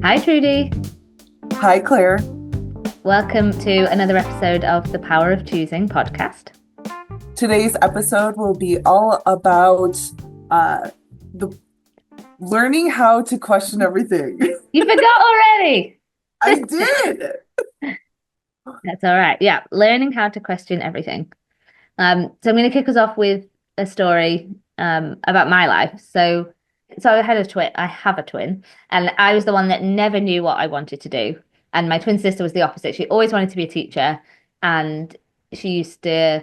Hi, Trudy. Hi, Claire. Welcome to another episode of the Power of Choosing podcast. Today's episode will be all about uh, the learning how to question everything. You forgot already. I did. That's all right. Yeah, learning how to question everything. So I'm going to kick us off with a story about my life. So I had a twin. I have a twin, and I was the one that never knew what I wanted to do. And my twin sister was the opposite. She always wanted to be a teacher, and she used to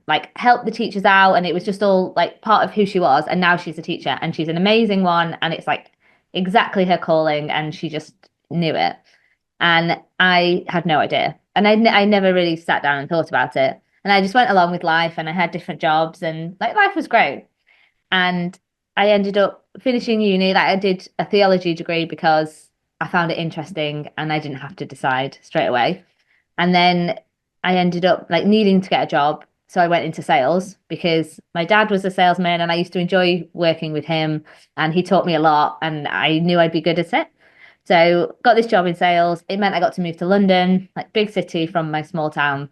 like help the teachers out, and it was just all like part of who she was. And now she's a teacher, and she's an amazing one, and it's like exactly her calling, and she just knew it. And I had no idea. And I never really sat down and thought about it. And I just went along with life and I had different jobs and like life was great. And I ended up finishing uni. Like I did a theology degree because I found it interesting and I didn't have to decide straight away. And then I ended up like needing to get a job. So I went into sales because my dad was a salesman and I used to enjoy working with him and he taught me a lot and I knew I'd be good at it. So got this job in sales. It meant I got to move to London, like big city from my small town.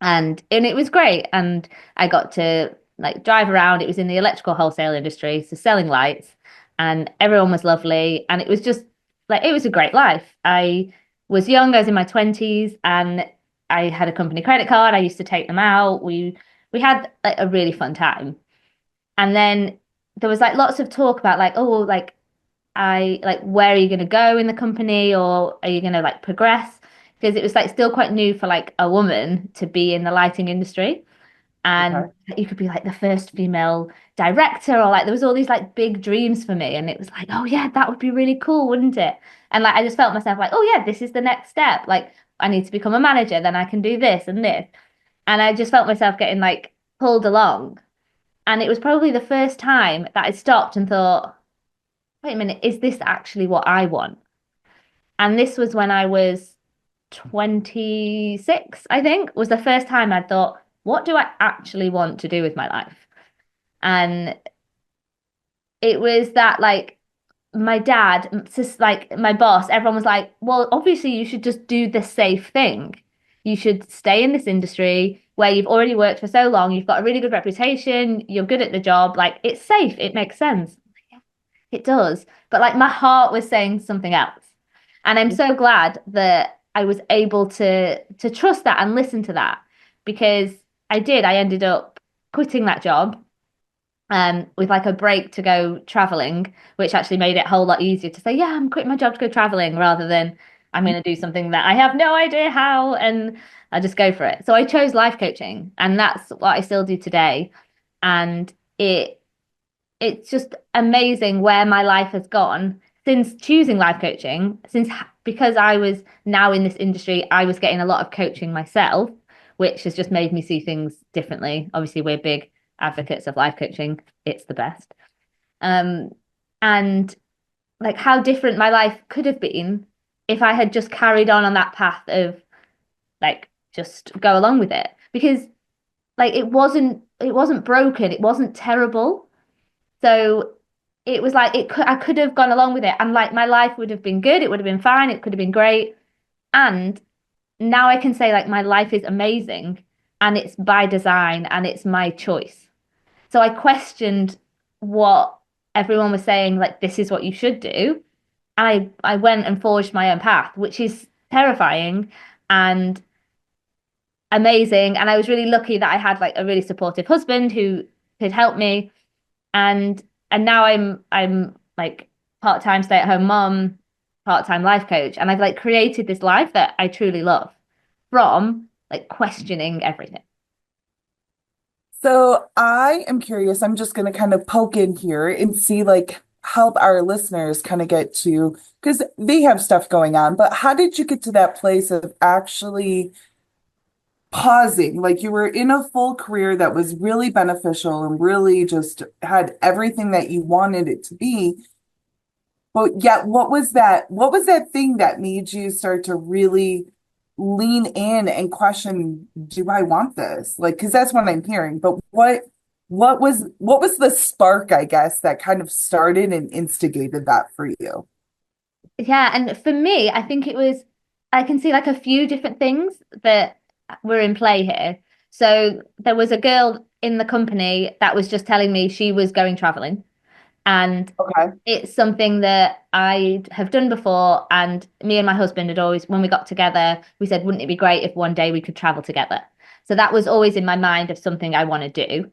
And it was great. And I got to like drive around. It was in the electrical wholesale industry, so selling lights, and everyone was lovely. And it was just like it was a great life. I was young, I was in my 20s, and I had a company credit card. I used to take them out. We had like a really fun time. And then there was like lots of talk about like, oh, like I like where are you going to go in the company or are you going to like progress? Because it was like still quite new for like a woman to be in the lighting industry. And Okay. you could be like the first female director or like there was all these like big dreams for me. And it was like, oh yeah, that would be really cool, wouldn't it? And like I just felt myself like, oh yeah, this is the next step. Like I need to become a manager, then I can do this and this. And I just felt myself getting like pulled along. And it was probably the first time that I stopped and thought, wait a minute, is this actually what I want? And this was when I was 26, I think, was the first time I thought, what do I actually want to do with my life? And it was that like my dad, just like my boss, everyone was like, well, obviously you should just do the safe thing. You should stay in this industry where you've already worked for so long, you've got a really good reputation, you're good at the job, like it's safe, it makes sense. It does. But like my heart was saying something else. And I'm so glad that I was able to trust that and listen to that because I did. I ended up quitting that job with like a break to go traveling, which actually made it a whole lot easier to say, yeah, I'm quitting my job to go traveling rather than I'm going to do something that I have no idea how and I just go for it. So I chose life coaching and that's what I still do today. And it's just amazing where my life has gone since choosing life coaching, since because I was now in this industry, I was getting a lot of coaching myself, which has just made me see things differently. Obviously, we're big advocates of life coaching. It's the best. Um, and like how different my life could have been if I had just carried on that path of like just go along with it. Because like it wasn't broken, it wasn't terrible so it was like I could have gone along with it and like my life would have been good, it would have been fine, it could have been great. And now I can say like my life is amazing and it's by design and it's my choice. So I questioned what everyone was saying, like this is what you should do. And I went and forged my own path, which is terrifying and amazing. And I was really lucky that I had like a really supportive husband who could help me and now I'm like part-time stay-at-home mom, part-time life coach, and I've like created this life that I truly love from like questioning everything. So I am curious. I'm just going to kind of poke in here and see, like, help our listeners kind of get to, because they have stuff going on, but how did you get to that place of actually pausing? Like, you were in a full career that was really beneficial and really just had everything that you wanted it to be. But yet, what was that thing that made you start to really lean in and question, do I want this? Like, because that's what I'm hearing. But what was the spark, I guess, that kind of started and instigated that for you? Yeah, and for me, I think it was, I can see like a few different things that were in play here. So there was a girl in the company that was just telling me she was going traveling, and Okay. it's something that I have done before. And me and my husband had always, when we got together, we said, wouldn't it be great if one day we could travel together? So that was always in my mind of something I want to do.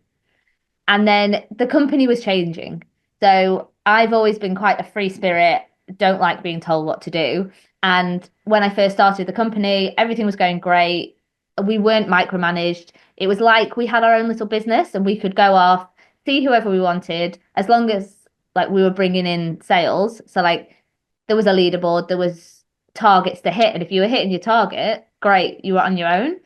And then the company was changing. So I've always been quite a free spirit, don't like being told what to do. And when I first started the company, everything was going great. We weren't micromanaged. It was like we had our own little business and we could go off, see whoever we wanted, as long as like we were bringing in sales. So like there was a leaderboard, there was targets to hit. And if you were hitting your target, great, you were on your own.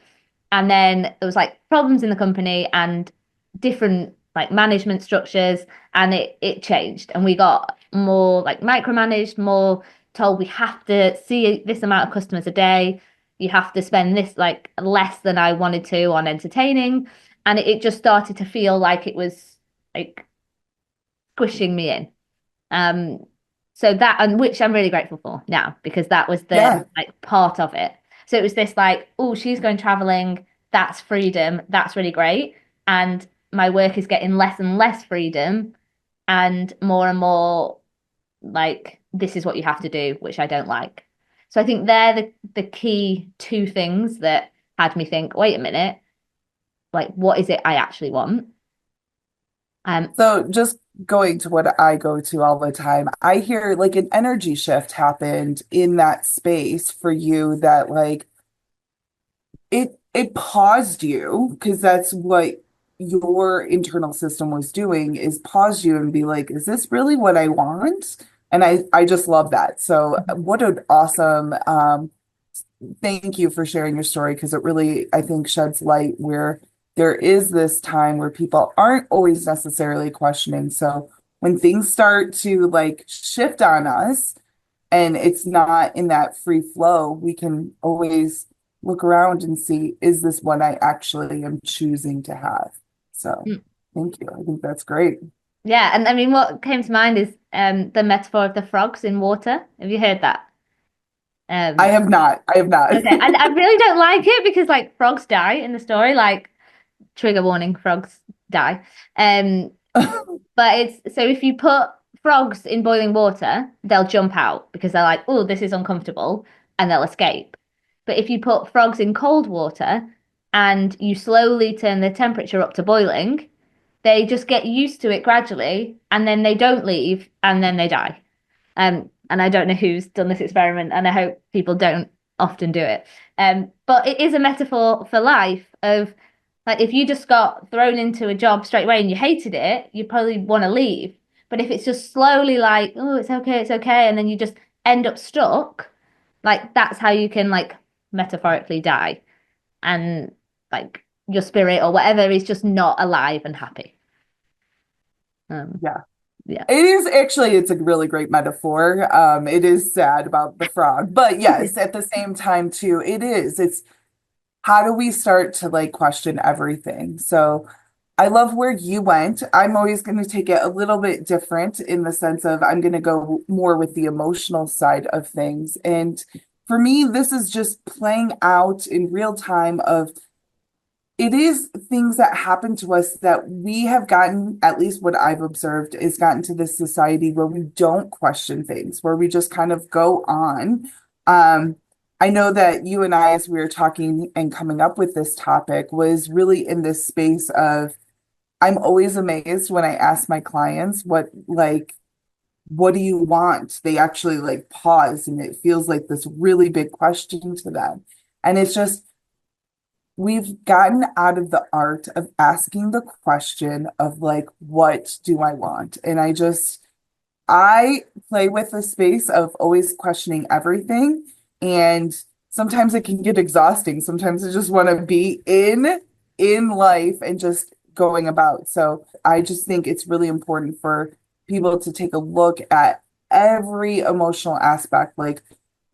And then there was like problems in the company and different like management structures, and it changed and we got more like micromanaged, more told we have to see this amount of customers a day, you have to spend this like less than I wanted to on entertaining, and it just started to feel like it was like squishing me in. um, so that, and which I'm really grateful for now, because that was the Yeah. like part of it. So it was this like, oh, she's going traveling, that's freedom, that's really great. And my work is getting less and less freedom and more like this is what you have to do, which I don't like. So I think they're the key two things that had me think, wait a minute, like what is it I actually want? Um, So just going to what I go to all the time, I hear like an energy shift happened in that space for you that like it paused you because that's what your internal system was doing is pause you and be like, is this really what I want? And I just love that. So what an awesome thank you for sharing your story because it really, I think, sheds light where there is this time where people aren't always necessarily questioning. So when things start to like shift on us and it's not in that free flow, we can always look around and see, is this what I actually am choosing to have? So thank you. I think that's great. yeah, and I mean, what came to mind is the metaphor of the frogs in water. Have you heard that? I Um, have not. I have not. okay, I really don't like it because like frogs die in the story, like trigger warning, frogs die. Um, but it's so if you put frogs in boiling water, they'll jump out because they're like, oh, this is uncomfortable, and they'll escape. But if you put frogs in cold water and you slowly turn the temperature up to boiling, they just get used to it gradually, and then they don't leave, and then they die. And I don't know who's done this experiment, and I hope people don't often do it. But it is a metaphor for life of like if you just got thrown into a job straight away and you hated it, you probably want to leave. But if it's just slowly like, oh, it's okay, and then you just end up stuck, like that's how you can like metaphorically die. And like your spirit or whatever is just not alive and happy. Um, Yeah. yeah. It is actually, it's a really great metaphor. It is sad about the frog, but yes, at the same time too, it's how do we start to like question everything? So I love where you went. I'm always going to take it a little bit different in the sense of I'm going to go more with the emotional side of things. And for me, this is just playing out in real time of it is things that happen to us that we have gotten, at least what I've observed, is gotten to this society where we don't question things, where we just kind of go on. Um, I know that you and I, as we were talking and coming up with this topic, was really in this space of I'm always amazed when I ask my clients what do you want? They actually like pause and it feels like this really big question to them. And it's just we've gotten out of the art of asking the question of like, what do I want? And I play with the space of always questioning everything. And sometimes it can get exhausting. Sometimes I just want to be in life and just going about. So I just think it's really important for people to take a look at every emotional aspect, like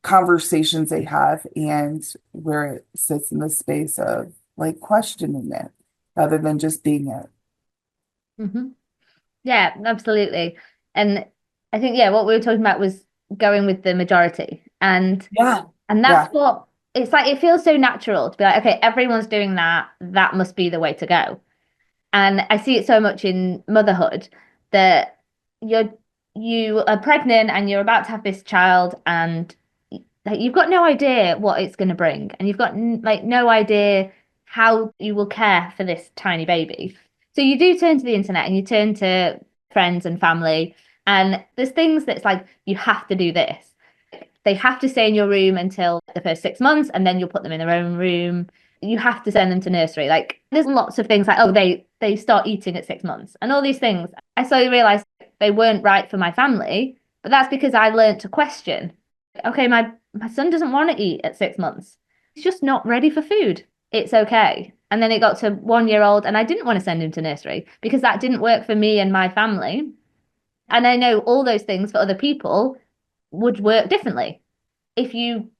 conversations they have and where it sits in the space of like questioning it rather than just being it. Hmm. Yeah, absolutely. And I think, yeah, what we were talking about was going with the majority. Yeah. And that's Yeah. what it's like. It feels so natural to be like, okay, everyone's doing that. That must be the way to go. And I see it so much in motherhood that you're you are pregnant and you're about to have this child and like you've got no idea what it's going to bring and you've got like no idea how you will care for this tiny baby. So you do turn to the internet and you turn to friends and family and there's things that's like you have to do this. They have to stay in your room until the first 6 months, and then you'll put them in their own room. You have to send them to nursery. Like there's lots of things like, oh, they start eating at 6 months, and all these things. I slowly realized they weren't right for my family, but that's because I learned to question. Okay, my son doesn't want to eat at 6 months. He's just not ready for food. It's okay. And then it got to 1 year old, and I didn't want to send him to nursery because that didn't work for me and my family. And I know all those things for other people would work differently. If you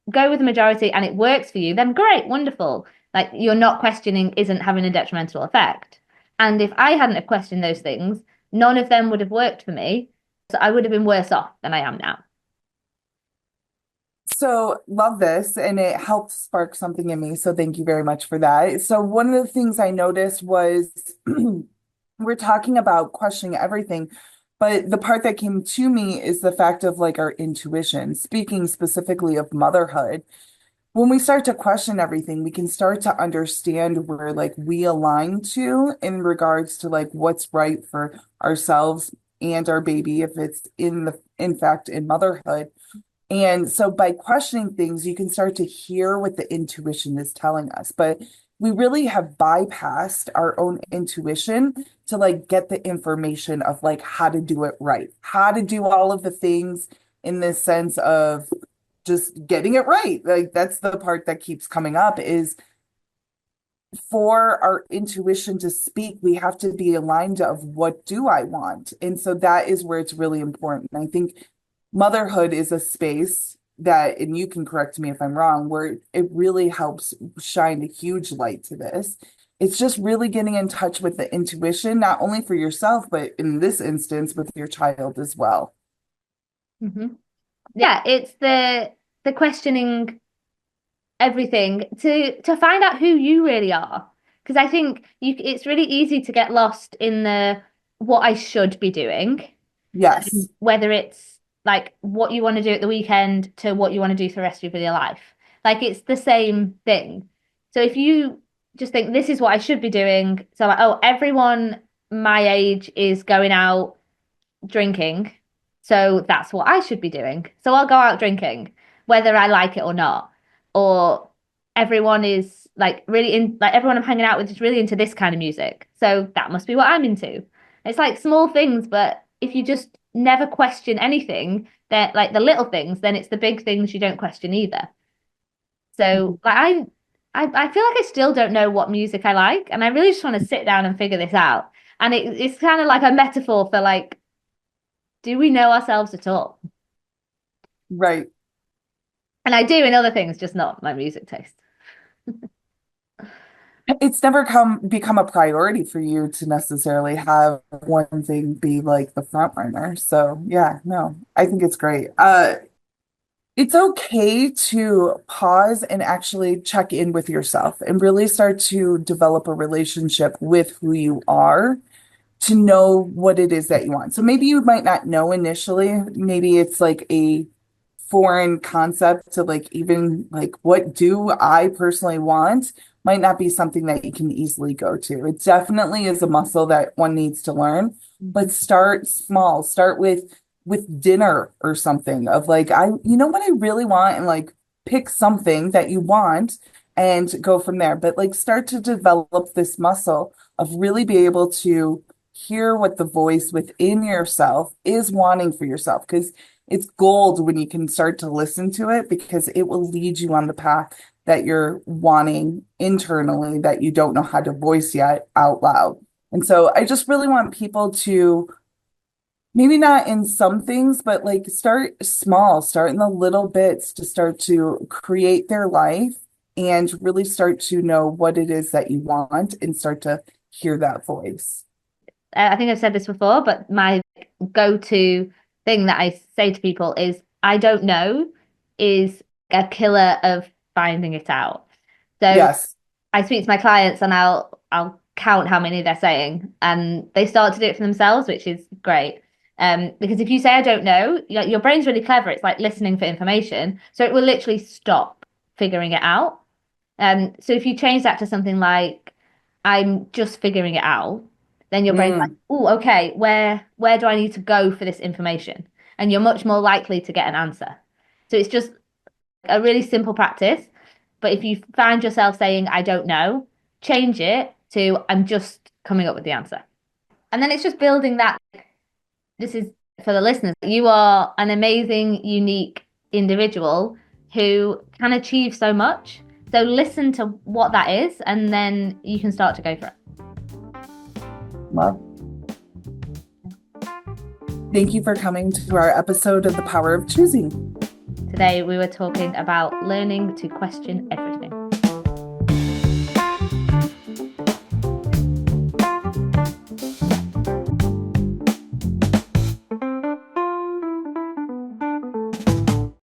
go with the majority and it works for you, then great, wonderful. Like you're not questioning isn't having a detrimental effect. And if I hadn't have questioned those things, none of them would have worked for me. So I would have been worse off than I am now. So love this, and it helped spark something in me. So thank you very much for that. So one of the things I noticed was we're talking about questioning everything, but the part that came to me is the fact of like our intuition, speaking specifically of motherhood. When we start to question everything, we can start to understand where like we align to in regards to like what's right for ourselves and our baby if it's in fact in motherhood. And so by questioning things, you can start to hear what the intuition is telling us. But we really have bypassed our own intuition to like get the information of like how to do it right, how to do all of the things in this sense of just getting it right. Like that's the part that keeps coming up is for our intuition to speak, we have to be aligned of what do I want? And so that is where it's really important. I think motherhood is a space that, and you can correct me if I'm wrong, where it really helps shine a huge light to this. It's just really getting in touch with the intuition, not only for yourself, but in this instance with your child as well. Mm-hmm. Yeah, it's the questioning everything to find out who you really are. Because I think it's really easy to get lost in the what I should be doing, Yes. whether it's like what you want to do at the weekend to what you want to do for the rest of your life. Like it's the same thing. So if you just think this is what I should be doing, so like, oh, everyone my age is going out drinking. So that's what I should be doing. So I'll go out drinking, whether I like it or not. Or everyone is like really in, like everyone I'm hanging out with is really into this kind of music. So that must be what I'm into. It's like small things, but if you just never question anything, that like the little things, then it's the big things you don't question either. So like I feel like I still don't know what music I like, and I really just want to sit down and figure this out. And it's kind of like a metaphor for like do we know ourselves at all? Right. And I do in other things, just not my music taste. It's never come become a priority for you to necessarily have one thing be like the front runner. So yeah, no, I think it's great. It's okay to pause and actually check in with yourself and really start to develop a relationship with who you are to know what it is that you want. So maybe you might not know initially. Maybe it's like a foreign concept to like even like what do I personally want might not be something that you can easily go to. It definitely is a muscle that one needs to learn, but start small. Start with dinner or something of like I you know what I really want and like pick something that you want and go from there. But like start to develop this muscle of really be able to hear what the voice within yourself is wanting for yourself because it's gold when you can start to listen to it because it will lead you on the path that you're wanting internally that you don't know how to voice yet out loud. And so I just really want people to maybe not in some things, but like start small, start in the little bits to start to create their life and really start to know what it is that you want and start to hear that voice. I think I've said this before, but my go-to thing that I say to people is I don't know is a killer of finding it out. So Yes. I speak to my clients and I'll count how many they're saying, and they start to do it for themselves, which is great. Because if you say I don't know, your brain's really clever. It's like listening for information, so it will literally stop figuring it out. So if you change that to something like I'm just figuring it out, then your brain's like, Mm. oh, okay, where do I need to go for this information? And you're much more likely to get an answer. So it's just a really simple practice. But if you find yourself saying, I don't know, change it to I'm just coming up with the answer. And then it's just building that. This is for the listeners. You are an amazing, unique individual who can achieve so much. So listen to what that is, and then you can start to go for it. Love. Thank you for coming to our episode of The Power of Choosing. Today, we were talking about learning to question everything.